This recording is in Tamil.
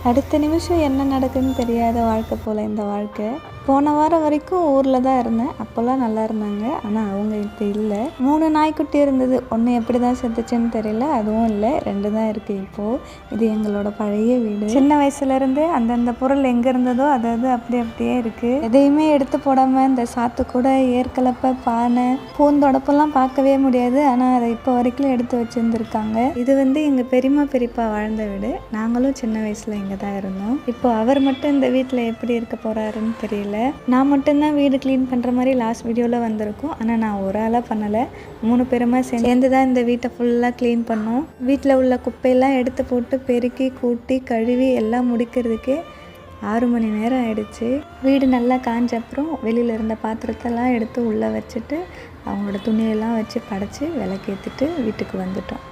அடுத்த நிமிஷம் என்ன நடக்குதுன்னு தெரியாத வாழ்க்கை போல் இந்த வாழ்க்கை. போன வாரம் வரைக்கும் ஊரில் தான் இருந்தேன். அப்போல்லாம் நல்லா இருந்தாங்க. ஆனால் அவங்க இப்போ இல்லை. 3 நாய்க்குட்டி இருந்தது. ஒன்று எப்படி தான் செத்துச்சுன்னு தெரியல. அதுவும் இல்லை, 2 தான் இருக்குது இப்போது. இது எங்களோட பழைய வீடு. சின்ன வயசுலேருந்து அந்தந்த பொருள் எங்கே இருந்ததோ அது அப்படியே இருக்குது. எதையுமே எடுத்து போடாமல் இந்த சாத்து கூட, ஏற்கலப்பை, பானை, பூந்தொடப்பெல்லாம் பார்க்கவே முடியாது. ஆனால் அதை இப்போ வரைக்கும் எடுத்து வச்சுருந்துருக்காங்க. இது எங்கள் பெரியப்பா வாழ்ந்த வீடு. நாங்களும் சின்ன வயசில் இங்கே தான் இருந்தோம். இப்போ அவர் மட்டும் இந்த வீட்டில் எப்படி இருக்க போகிறாருன்னு தெரியல. நான் மட்டும்தான் வீடு க்ளீன் பண்ணுற மாதிரி லாஸ்ட் வீடியோவில் வந்திருக்கும். ஆனால் நான் ஒரு ஆளாக பண்ணலை, 3 பேருமா சேர்ந்து தான் இந்த வீட்டை ஃபுல்லாக க்ளீன் பண்ணோம். வீட்டில் உள்ள குப்பையெல்லாம் எடுத்து போட்டு பெருக்கி கூட்டி கழுவி எல்லாம் முடிக்கிறதுக்கே 6 மணி நேரம் ஆயிடுச்சு. வீடு நல்லா காஞ்ச அப்புறம் வெளியில் இருந்த பாத்திரத்தெல்லாம் எடுத்து உள்ளே வச்சுட்டு அவங்களோட துணியெல்லாம் வச்சு படைச்சி விளக்கேற்றிட்டு வீட்டுக்கு வந்துட்டோம்.